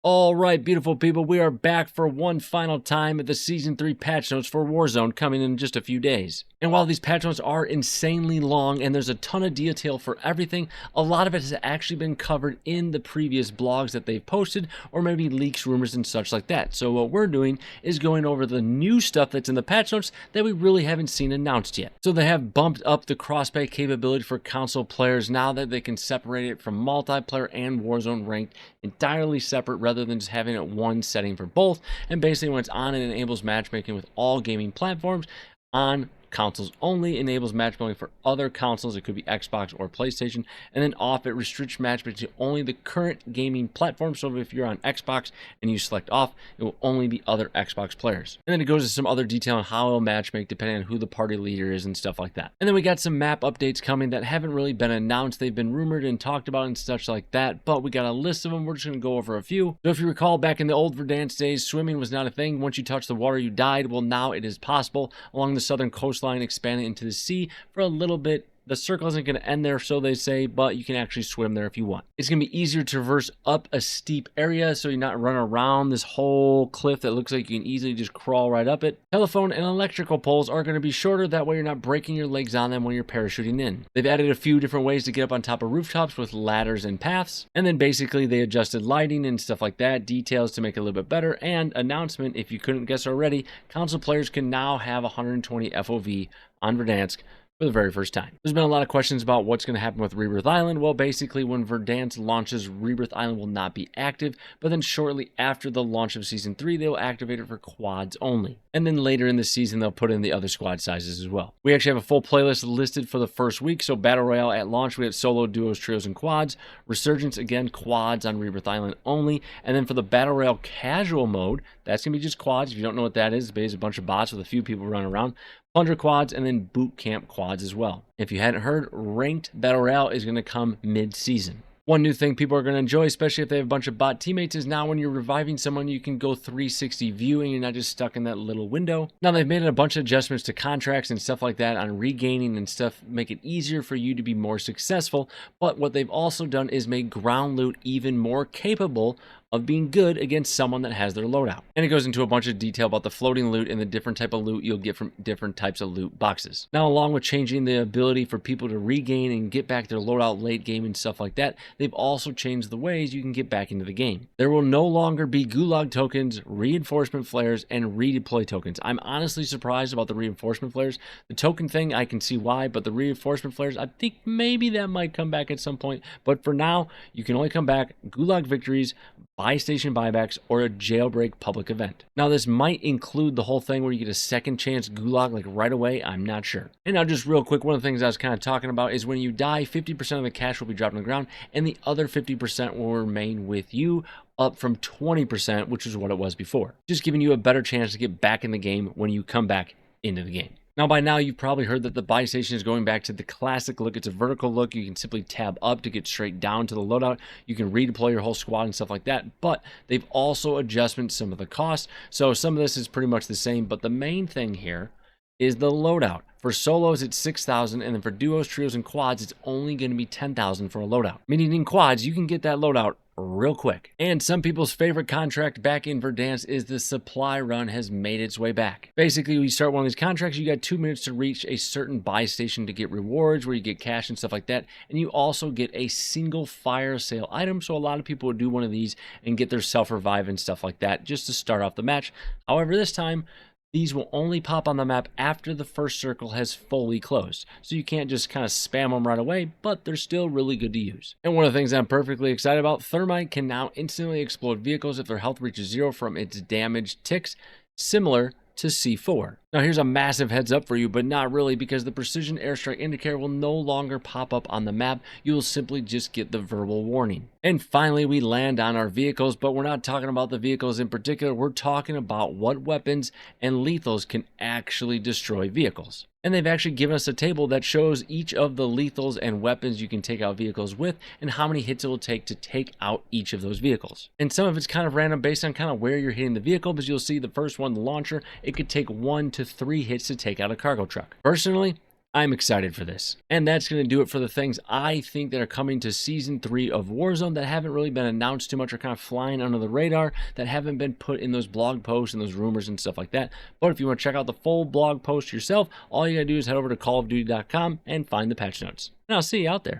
All right, beautiful people, we are back for one final time at the Season 3 patch notes for Warzone coming in just a few days. And while these patch notes are insanely long and there's a ton of detail for everything, a lot of it has actually been covered in the previous blogs that they've posted, or maybe leaks, rumors, and such like that. So what we're doing is going over the new stuff that's in the patch notes that we really haven't seen announced yet. So they have bumped up the cross-play capability for console players now that they can separate it from multiplayer and Warzone ranked entirely separate rather than just having it one setting for both. And basically when it's on, it enables matchmaking with all gaming platforms. On consoles only, enables matchmaking for other consoles, it could be Xbox or PlayStation, and then off, it restricts matchmaking to only the current gaming platform. So if you're on Xbox and you select off, it will only be other Xbox players. And then it goes into some other detail on how it'll matchmake depending on who the party leader is and stuff like that. And then we got some map updates coming that haven't really been announced. They've been rumored and talked about and such like that, but we got a list of them. We're just going to go over a few. So if you recall, back in the old Verdansk days, swimming was not a thing. Once you touched the water, you died. Well, now it is possible along the southern coastline, expanding into the sea for a little bit. The circle isn't going to end there, so they say, but you can actually swim there if you want. It's going to be easier to traverse up a steep area, so you're not running around this whole cliff that looks like you can easily just crawl right up it. Telephone and electrical poles are going to be shorter, that way you're not breaking your legs on them when you're parachuting in. They've added a few different ways to get up on top of rooftops with ladders and paths, and then basically they adjusted lighting and stuff like that, details to make it a little bit better, and announcement, if you couldn't guess already, console players can now have 120 FOV on Verdansk for the very first time. There's been a lot of questions about what's going to happen with Rebirth Island. Well, basically, when Verdansk launches, Rebirth Island will not be active, but then shortly after the launch of Season 3, they will activate it for quads only. And then later in the season, they'll put in the other squad sizes as well. We actually have a full playlist listed for the first week. So Battle Royale at launch, we had solo, duos, trios, and quads. Resurgence, again, quads on Rebirth Island only. And then for the Battle Royale casual mode, that's going to be just quads. If you don't know what that is, it's basically a bunch of bots with a few people running around. Plunger quads, and then boot camp quads as well. If you hadn't heard, ranked battle royale is going to come mid-season. One new thing people are going to enjoy, especially if they have a bunch of bot teammates, is now when you're reviving someone, you can go 360 view and you're not just stuck in that little window. Now they've made a bunch of adjustments to contracts and stuff like that on regaining and stuff, make it easier for you to be more successful. But what they've also done is make ground loot even more capable of being good against someone that has their loadout. And it goes into a bunch of detail about the floating loot and the different type of loot you'll get from different types of loot boxes. Now, along with changing the ability for people to regain and get back their loadout late game and stuff like that, they've also changed the ways you can get back into the game. There will no longer be gulag tokens, reinforcement flares, and redeploy tokens. I'm honestly surprised about the reinforcement flares. The token thing, I can see why, but the reinforcement flares, I think maybe that might come back at some point. But for now, you can only come back gulag victories, buy station buybacks, or a jailbreak public event. Now this might include the whole thing where you get a second chance gulag like right away, I'm not sure. And now just real quick, one of the things I was kind of talking about is when you die, 50% of the cash will be dropped on the ground and the other 50% will remain with you, up from 20%, which is what it was before. Just giving you a better chance to get back in the game when you come back into the game. Now, by now, you've probably heard that the buy station is going back to the classic look. It's a vertical look. You can simply tab up to get straight down to the loadout. You can redeploy your whole squad and stuff like that, but they've also adjusted some of the costs. So some of this is pretty much the same, but the main thing here is the loadout. For solos, it's 6,000, and then for duos, trios, and quads, it's only going to be 10,000 for a loadout. Meaning in quads, you can get that loadout real quick. And some people's favorite contract back in Verdansk is the supply run has made its way back. Basically, when you start one of these contracts, you got 2 minutes to reach a certain buy station to get rewards where you get cash and stuff like that. And you also get a single fire sale item. So a lot of people would do one of these and get their self-revive and stuff like that just to start off the match. However, this time, these will only pop on the map after the first circle has fully closed. So you can't just kind of spam them right away, but they're still really good to use. And one of the things I'm perfectly excited about, Thermite can now instantly explode vehicles if their health reaches 0 from its damaged ticks, similar to C4. Now here's a massive heads up for you, but not really, because the precision airstrike indicator will no longer pop up on the map. You will simply just get the verbal warning. And finally, we land on our vehicles, but we're not talking about the vehicles in particular. We're talking about what weapons and lethals can actually destroy vehicles. And they've actually given us a table that shows each of the lethals and weapons you can take out vehicles with and how many hits it will take to take out each of those vehicles. And some of it's kind of random based on kind of where you're hitting the vehicle, because you'll see the first one, the launcher, it could take 1 to 3 hits to take out a cargo truck. Personally, I'm excited for this. And that's going to do it for the things I think that are coming to Season 3 of Warzone that haven't really been announced too much, or kind of flying under the radar, that haven't been put in those blog posts and those rumors and stuff like that. But if you want to check out the full blog post yourself, all you got to do is head over to callofduty.com and find the patch notes. And I'll see you out there.